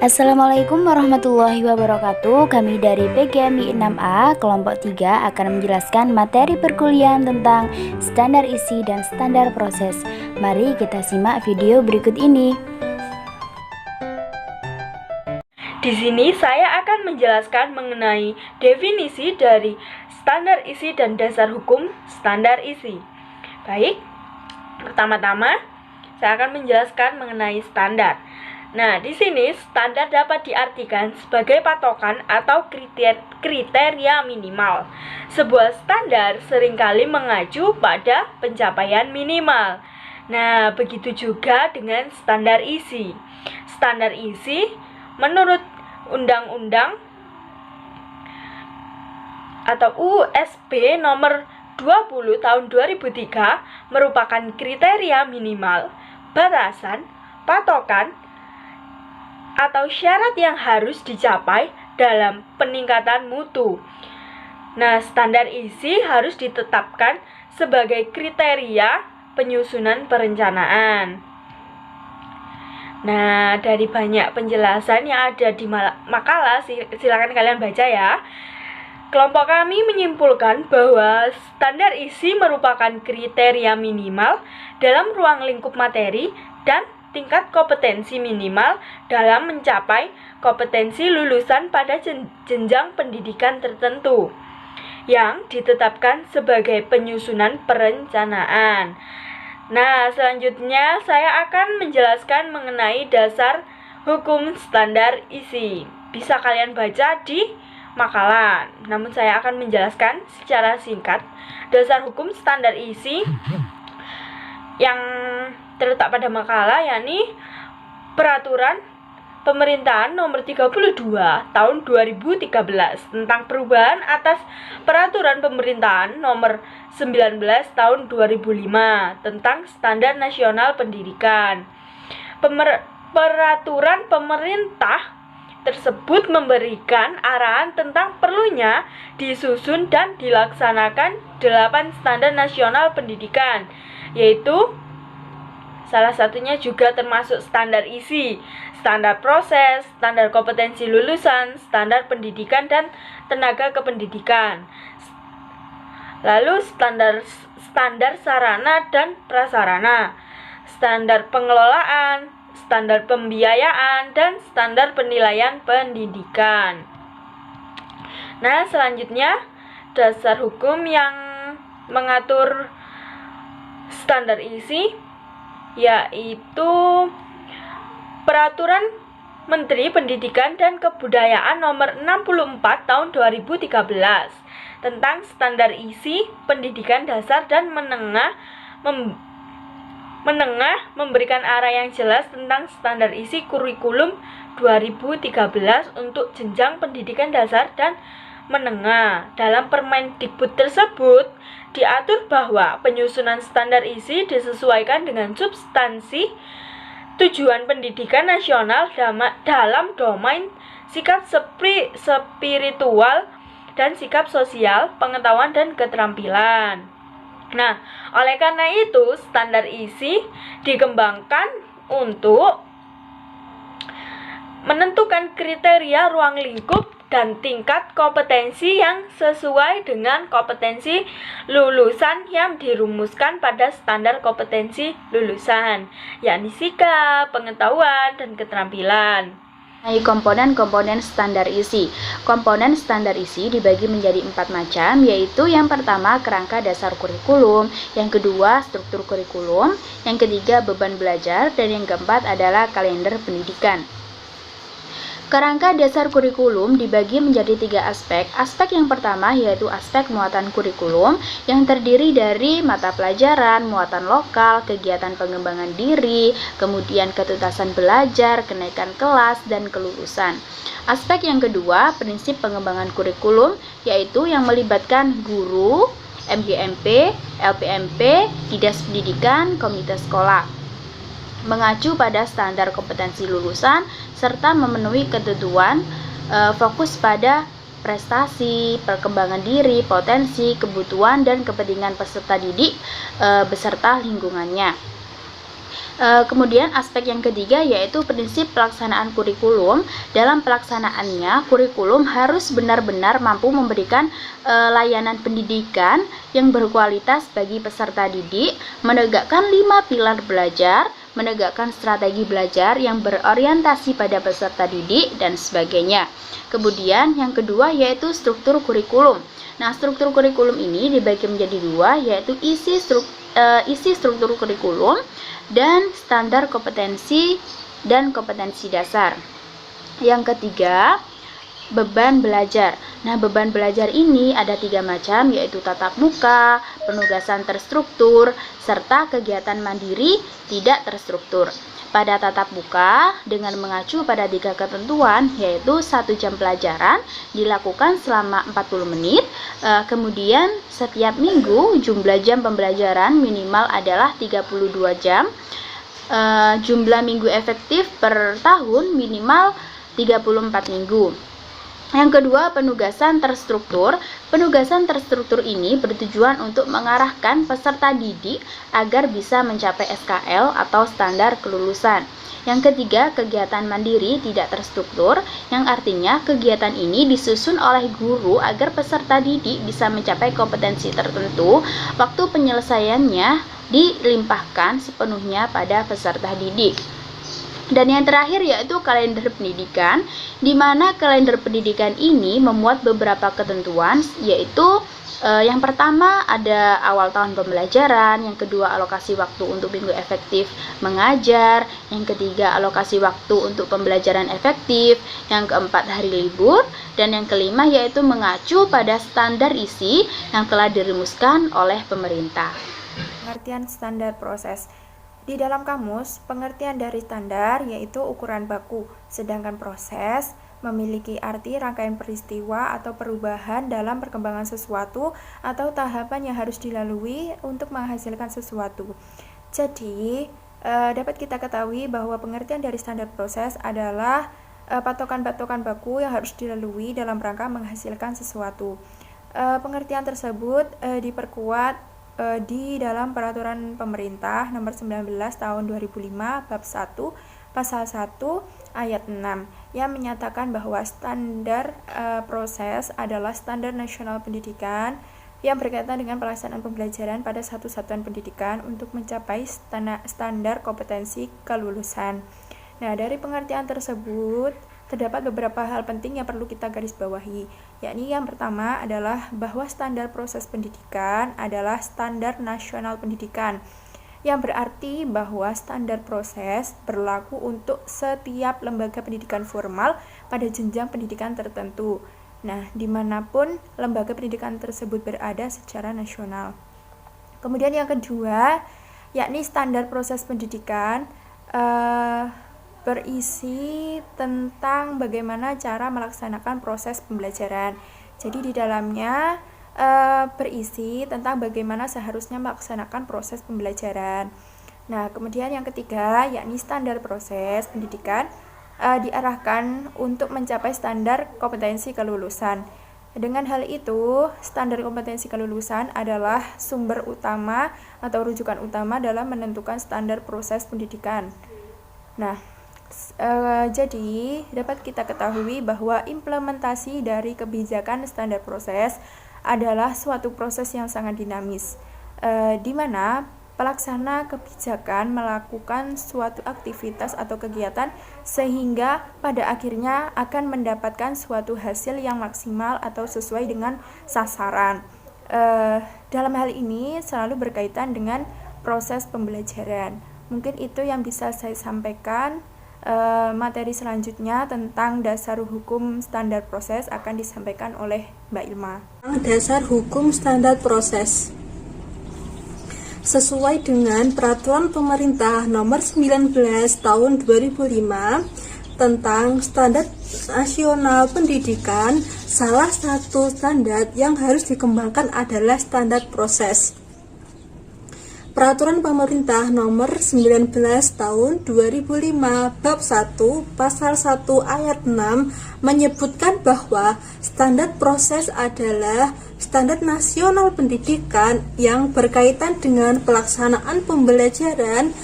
Assalamualaikum warahmatullahi wabarakatuh. Kami dari PGMI 6A kelompok 3 akan menjelaskan materi perkuliahan tentang standar isi dan standar proses. Mari kita simak video berikut ini. Di sini saya akan menjelaskan mengenai definisi dari standar isi dan dasar hukum standar isi. Baik, pertama-tama saya akan menjelaskan mengenai standar. Nah, di sini standar dapat diartikan sebagai patokan atau kriteria minimal. Sebuah standar seringkali mengacu pada pencapaian minimal. Nah, begitu juga dengan standar isi. Standar isi menurut Undang-Undang atau USP nomor 20 tahun 2003 merupakan kriteria minimal, batasan, patokan, atau syarat yang harus dicapai dalam peningkatan mutu. Nah, standar isi harus ditetapkan sebagai kriteria penyusunan perencanaan. Nah, dari banyak penjelasan yang ada di makalah, silakan kalian baca ya. Kelompok kami menyimpulkan bahwa standar isi merupakan kriteria minimal dalam ruang lingkup materi dan tingkat kompetensi minimal dalam mencapai kompetensi lulusan pada jenjang pendidikan tertentu yang ditetapkan sebagai penyusunan perencanaan. Nah, selanjutnya saya akan menjelaskan mengenai dasar hukum standar isi. Bisa kalian baca di makalah, namun saya akan menjelaskan secara singkat dasar hukum standar isi yang terletak pada makalah, yakni Peraturan Pemerintahan Nomor 32 Tahun 2013 tentang perubahan atas Peraturan Pemerintahan Nomor 19 Tahun 2005 tentang Standar Nasional Pendidikan. Peraturan pemerintah tersebut memberikan arahan tentang perlunya disusun dan dilaksanakan 8 standar nasional pendidikan, yaitu salah satunya juga termasuk standar isi, standar proses, standar kompetensi lulusan, standar pendidikan dan tenaga kependidikan. Lalu standar sarana dan prasarana, standar pengelolaan, standar pembiayaan, dan standar penilaian pendidikan. Nah, selanjutnya dasar hukum yang mengatur standar isi yaitu Peraturan Menteri Pendidikan dan Kebudayaan Nomor 64 Tahun 2013 tentang standar isi pendidikan dasar dan menengah memberikan arah yang jelas tentang standar isi kurikulum 2013 untuk jenjang pendidikan dasar dan menengah. Dalam Permendikbud tersebut diatur bahwa penyusunan standar isi disesuaikan dengan substansi tujuan pendidikan nasional dalam domain sikap spiritual dan sikap sosial, pengetahuan dan keterampilan. Nah, oleh karena itu standar isi dikembangkan untuk menentukan kriteria ruang lingkup dan tingkat kompetensi yang sesuai dengan kompetensi lulusan yang dirumuskan pada standar kompetensi lulusan, yakni sikap, pengetahuan, dan keterampilan. Komponen-komponen standar isi. Komponen standar isi dibagi menjadi 4 macam, yaitu yang pertama kerangka dasar kurikulum, yang kedua struktur kurikulum, yang ketiga beban belajar, dan yang keempat adalah kalender pendidikan. Kerangka dasar kurikulum dibagi menjadi 3 aspek. Aspek yang pertama yaitu aspek muatan kurikulum yang terdiri dari mata pelajaran, muatan lokal, kegiatan pengembangan diri, kemudian ketuntasan belajar, kenaikan kelas, dan kelulusan. Aspek yang kedua, prinsip pengembangan kurikulum, yaitu yang melibatkan guru, MGMP, LPMP, Dinas Pendidikan, komite sekolah, mengacu pada standar kompetensi lulusan serta memenuhi ketentuan fokus pada prestasi, perkembangan diri, potensi, kebutuhan, dan kepentingan peserta didik beserta lingkungannya. Kemudian aspek yang ketiga yaitu prinsip pelaksanaan kurikulum. Dalam pelaksanaannya, kurikulum harus benar-benar mampu memberikan layanan pendidikan yang berkualitas bagi peserta didik, menegakkan 5 pilar belajar, menegakkan strategi belajar yang berorientasi pada peserta didik, dan sebagainya. Kemudian yang kedua yaitu struktur kurikulum. Nah, struktur kurikulum ini dibagi menjadi dua, yaitu isi struktur kurikulum dan standar kompetensi dan kompetensi dasar. Yang ketiga, beban belajar. Nah, beban belajar ini ada 3 macam, yaitu tatap muka, penugasan terstruktur, serta kegiatan mandiri tidak terstruktur. Pada tatap muka, dengan mengacu pada 3 ketentuan, yaitu 1 jam pelajaran dilakukan selama 40 menit, kemudian setiap minggu jumlah jam pembelajaran minimal adalah 32 jam, jumlah minggu efektif per tahun minimal 34 minggu. Yang kedua, penugasan terstruktur. Penugasan terstruktur ini bertujuan untuk mengarahkan peserta didik agar bisa mencapai SKL atau standar kelulusan. Yang ketiga, kegiatan mandiri tidak terstruktur, yang artinya kegiatan ini disusun oleh guru agar peserta didik bisa mencapai kompetensi tertentu. Waktu penyelesaiannya dilimpahkan sepenuhnya pada peserta didik. Dan yang terakhir yaitu kalender pendidikan, di mana kalender pendidikan ini memuat beberapa ketentuan, yaitu yang pertama ada awal tahun pembelajaran, yang kedua alokasi waktu untuk minggu efektif mengajar, yang ketiga alokasi waktu untuk pembelajaran efektif, yang keempat hari libur, dan yang kelima yaitu mengacu pada standar isi yang telah dirumuskan oleh pemerintah. Pengertian standar proses. Di dalam kamus, pengertian dari standar yaitu ukuran baku, sedangkan proses memiliki arti rangkaian peristiwa atau perubahan dalam perkembangan sesuatu atau tahapan yang harus dilalui untuk menghasilkan sesuatu. Jadi, dapat kita ketahui bahwa pengertian dari standar proses adalah patokan-patokan baku yang harus dilalui dalam rangka menghasilkan sesuatu. Pengertian tersebut diperkuat di dalam Peraturan Pemerintah Nomor 19 Tahun 2005 Bab 1 Pasal 1 Ayat 6 yang menyatakan bahwa standar proses adalah standar nasional pendidikan yang berkaitan dengan pelaksanaan pembelajaran pada satu satuan pendidikan untuk mencapai standar kompetensi kelulusan. Nah, dari pengertian tersebut terdapat beberapa hal penting yang perlu kita garis bawahi, yakni yang pertama adalah bahwa standar proses pendidikan adalah standar nasional pendidikan, yang berarti bahwa standar proses berlaku untuk setiap lembaga pendidikan formal pada jenjang pendidikan tertentu. Nah, dimanapun lembaga pendidikan tersebut berada secara nasional. Kemudian yang kedua, yakni standar proses pendidikan berisi tentang bagaimana cara melaksanakan proses pembelajaran. Jadi di dalamnya berisi tentang bagaimana seharusnya melaksanakan proses pembelajaran. Nah, kemudian yang ketiga, yakni standar proses pendidikan diarahkan untuk mencapai standar kompetensi kelulusan. Dengan hal itu, standar kompetensi kelulusan adalah sumber utama atau rujukan utama dalam menentukan standar proses pendidikan. Nah, jadi dapat kita ketahui bahwa implementasi dari kebijakan standar proses adalah suatu proses yang sangat dinamis, di mana pelaksana kebijakan melakukan suatu aktivitas atau kegiatan sehingga pada akhirnya akan mendapatkan suatu hasil yang maksimal atau sesuai dengan sasaran. Dalam hal ini selalu berkaitan dengan proses pembelajaran. Mungkin itu yang bisa saya sampaikan. Materi selanjutnya tentang dasar hukum standar proses akan disampaikan oleh Mbak Ilma. Dasar hukum standar proses sesuai dengan Peraturan Pemerintah Nomor 19 Tahun 2005 tentang Standar Nasional Pendidikan, salah satu standar yang harus dikembangkan adalah standar proses. Peraturan Pemerintah Nomor 19 Tahun 2005 Bab 1 Pasal 1 Ayat 6 menyebutkan bahwa standar proses adalah standar nasional pendidikan yang berkaitan dengan pelaksanaan pembelajaran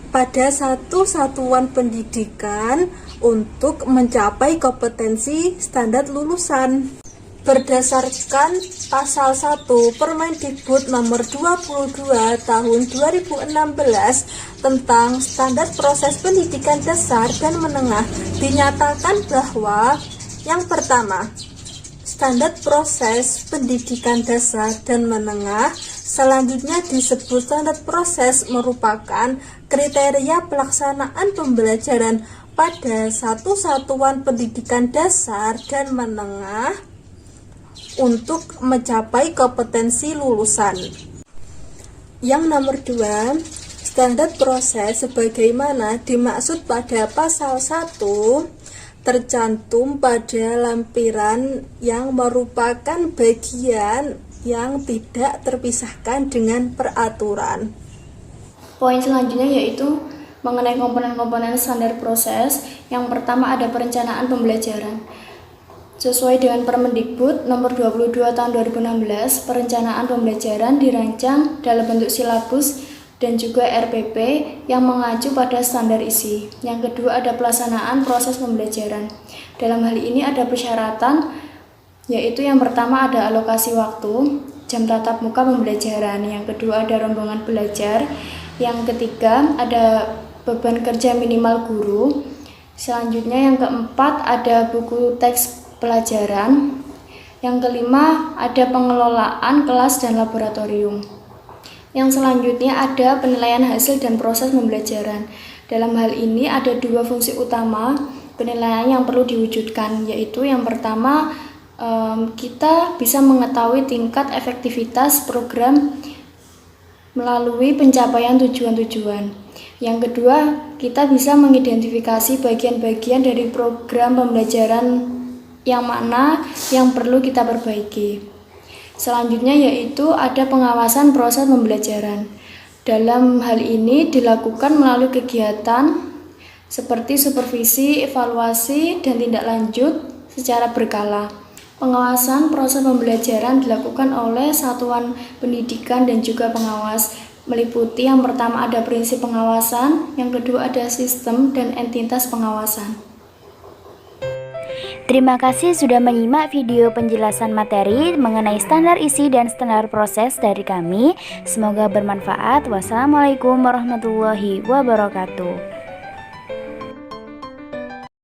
pada satu satuan pendidikan untuk mencapai kompetensi standar lulusan. Berdasarkan pasal 1 Permendikbud nomor 22 tahun 2016 tentang standar proses pendidikan dasar dan menengah, dinyatakan bahwa yang pertama, standar proses pendidikan dasar dan menengah, selanjutnya disebut standar proses, merupakan kriteria pelaksanaan pembelajaran pada satu satuan pendidikan dasar dan menengah untuk mencapai kompetensi lulusan. Yang nomor 2, standar proses sebagaimana dimaksud pada pasal 1 tercantum pada lampiran yang merupakan bagian yang tidak terpisahkan dengan peraturan. Poin selanjutnya yaitu mengenai komponen-komponen standar proses. Yang pertama ada perencanaan pembelajaran. Sesuai dengan Permendikbud nomor 22 tahun 2016, perencanaan pembelajaran dirancang dalam bentuk silabus dan juga RPP yang mengacu pada standar isi. Yang kedua ada pelaksanaan proses pembelajaran. Dalam hal ini ada persyaratan, yaitu yang pertama ada alokasi waktu, jam tatap muka pembelajaran. Yang kedua ada rombongan belajar. Yang ketiga ada beban kerja minimal guru. Selanjutnya yang keempat ada buku teks pelajaran. Yang kelima ada pengelolaan kelas dan laboratorium. Yang selanjutnya ada penilaian hasil dan proses pembelajaran. Dalam hal ini ada dua fungsi utama penilaian yang perlu diwujudkan, yaitu yang pertama kita bisa mengetahui tingkat efektivitas program melalui pencapaian tujuan-tujuan. Yang kedua, kita bisa mengidentifikasi bagian-bagian dari program pembelajaran yang mana yang perlu kita perbaiki. Selanjutnya yaitu ada pengawasan proses pembelajaran. Dalam hal ini dilakukan melalui kegiatan seperti supervisi, evaluasi, dan tindak lanjut secara berkala. Pengawasan proses pembelajaran dilakukan oleh satuan pendidikan dan juga pengawas, meliputi yang pertama ada prinsip pengawasan, yang kedua ada sistem dan entitas pengawasan. Terima kasih sudah menyimak video penjelasan materi mengenai standar isi dan standar proses dari kami. Semoga bermanfaat. Wassalamualaikum warahmatullahi wabarakatuh.